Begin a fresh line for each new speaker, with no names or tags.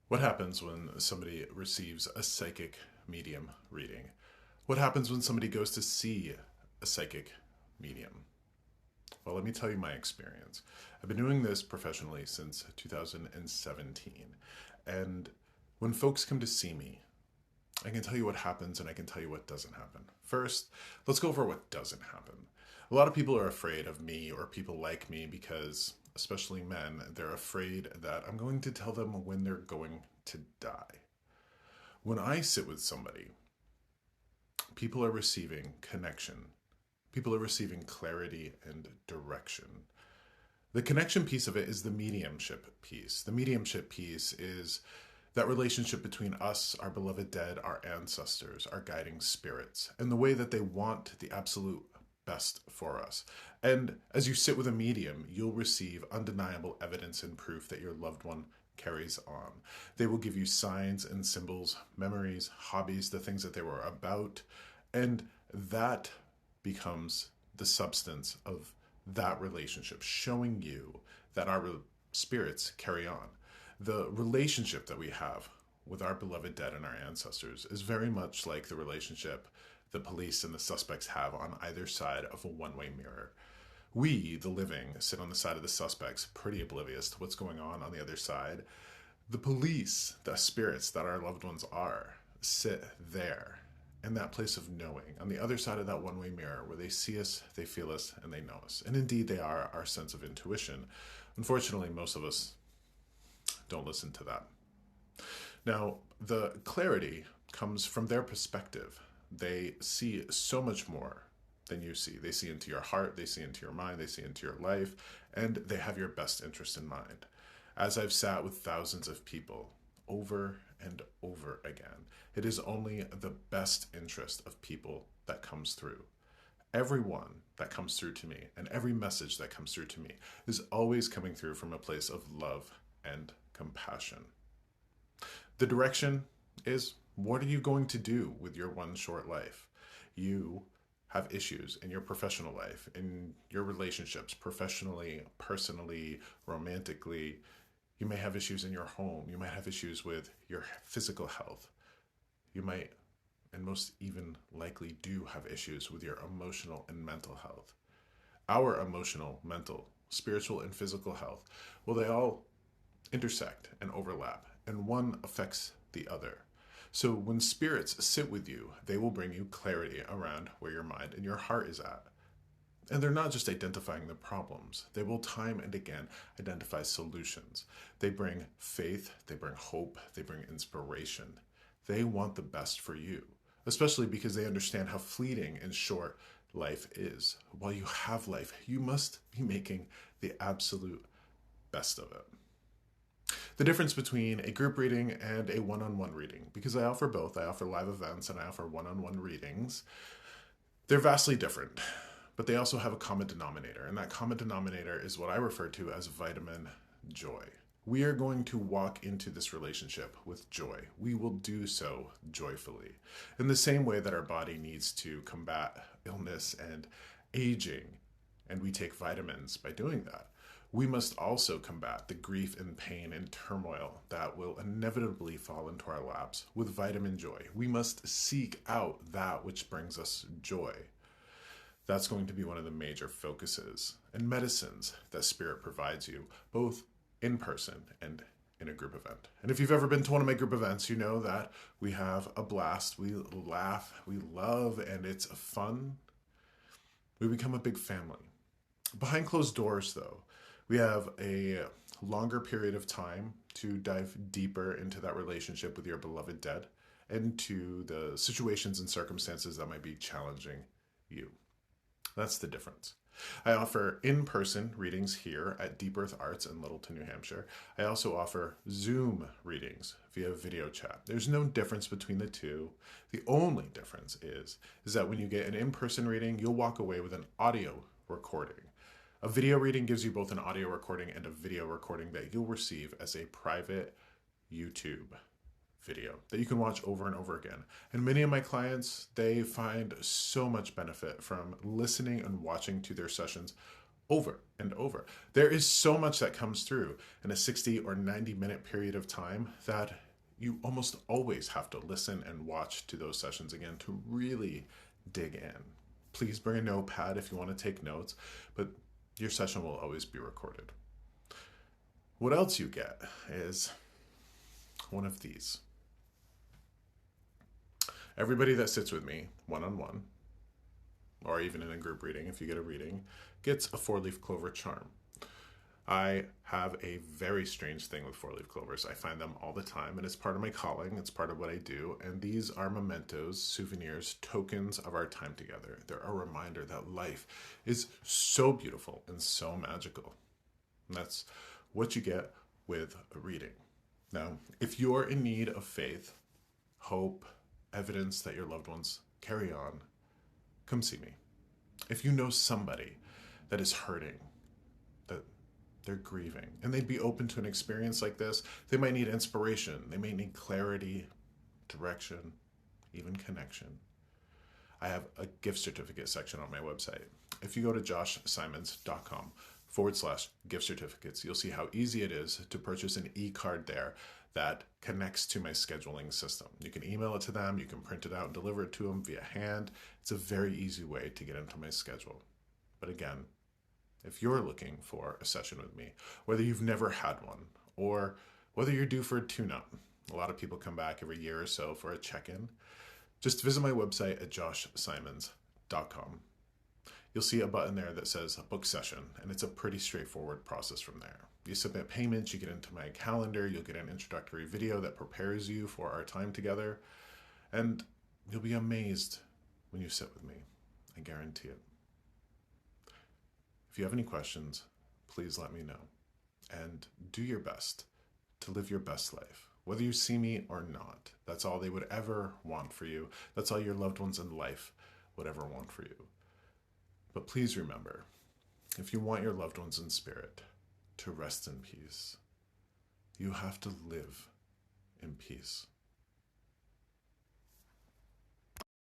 What happens when somebody receives a psychic medium reading? What happens when somebody goes to see a psychic medium? Well, let me tell you my experience. I've been doing this professionally since 2017. And when folks come to see me, I can tell you what happens and I can tell you what doesn't happen. First, let's go over what doesn't happen. A lot of people are afraid of me or people like me because, especially men, they're afraid that I'm going to tell them when they're going to die. When I sit with somebody, people are receiving connection. People are receiving clarity and direction. The connection piece of it is the mediumship piece. The mediumship piece is that relationship between us, our beloved dead, our ancestors, our guiding spirits, and the way that they want the absolute best for us. And as you sit with a medium, you'll receive undeniable evidence and proof that your loved one carries on. They will give you signs and symbols, memories, hobbies, the things that they were about, and that becomes the substance of that relationship, showing you that our spirits carry on. The relationship that we have with our beloved dead and our ancestors is very much like the relationship the police and the suspects have on either side of a one-way mirror. We, the living, sit on the side of the suspects, pretty oblivious to what's going on the other side. The police, the spirits that our loved ones are, sit there in that place of knowing, on the other side of that one-way mirror, where they see us, they feel us, and they know us. And indeed, they are our sense of intuition. Unfortunately, most of us don't listen to that. Now, the clarity comes from their perspective. They see so much more than you see. They see into your heart, they see into your mind, they see into your life, and they have your best interest in mind. As I've sat with thousands of people over and over again, it is only the best interest of people that comes through. Everyone that comes through to me and every message that comes through to me is always coming through from a place of love and compassion. The direction is, what are you going to do with your one short life? You have issues in your professional life, in your relationships, professionally, personally, romantically. You may have issues in your home. You might have issues with your physical health. You might, and most even likely do, have issues with your emotional and mental health. Our emotional, mental, spiritual, and physical health, well, they all intersect and overlap, and one affects the other. So when spirits sit with you, they will bring you clarity around where your mind and your heart is at. And they're not just identifying the problems, they will time and again identify solutions. They bring faith, they bring hope, they bring inspiration. They want the best for you, especially because they understand how fleeting and short life is. While you have life, you must be making the absolute best of it. The difference between a group reading and a one-on-one reading, because I offer both. I offer live events and I offer one-on-one readings. They're vastly different, but they also have a common denominator, and that common denominator is what I refer to as vitamin joy. We are going to walk into this relationship with joy. We will do so joyfully. In the same way that our body needs to combat illness and aging, and we take vitamins by doing that, we must also combat the grief and pain and turmoil that will inevitably fall into our laps with vitamin joy. We must seek out that which brings us joy. That's going to be one of the major focuses and medicines that Spirit provides you, both in person and in a group event. And if you've ever been to one of my group events, you know that we have a blast, we laugh, we love, and it's fun. We become a big family. Behind closed doors, though, we have a longer period of time to dive deeper into that relationship with your beloved dead and to the situations and circumstances that might be challenging you. That's the difference. I offer in-person readings here at Deep Earth Arts in Littleton, New Hampshire. I also offer Zoom readings via video chat. There's no difference between the two. The only difference is that when you get an in-person reading, you'll walk away with an audio recording. A video reading gives you both an audio recording and a video recording that you'll receive as a private YouTube video that you can watch over and over again. And many of my clients, they find so much benefit from listening and watching to their sessions over and over. There is so much that comes through in a 60 or 90-minute period of time that you almost always have to listen and watch to those sessions again to really dig in. Please bring a notepad if you want to take notes, but your session will always be recorded. What else you get is one of these. Everybody that sits with me one-on-one, or even in a group reading, if you get a reading, gets a 4-leaf clover charm. I have a very strange thing with 4-leaf clovers. I find them all the time, and it's part of my calling. It's part of what I do. And these are mementos, souvenirs, tokens of our time together. They're a reminder that life is so beautiful and so magical. And that's what you get with a reading. Now, if you're in need of faith, hope, evidence that your loved ones carry on, come see me. If you know somebody that is hurting, that they're grieving, and they'd be open to an experience like this, they might need inspiration, they may need clarity, direction, even connection. I have a gift certificate section on my website. If you go to joshsimons.com/gift certificates, you'll see how easy it is to purchase an e-card there that connects to my scheduling system. You can email it to them, you can print it out and deliver it to them via hand. It's a very easy way to get into my schedule. But again, if you're looking for a session with me, whether you've never had one or whether you're due for a tune-up, a lot of people come back every year or so for a check-in, just visit my website at joshsimons.com. You'll see a button there that says book session, and it's a pretty straightforward process from there. You submit payments, you get into my calendar, you'll get an introductory video that prepares you for our time together, and you'll be amazed when you sit with me. I guarantee it. If you have any questions, please let me know. And do your best to live your best life, whether you see me or not. That's all they would ever want for you. That's all your loved ones in life would ever want for you. But please remember, if you want your loved ones in spirit to rest in peace, you have to live in peace.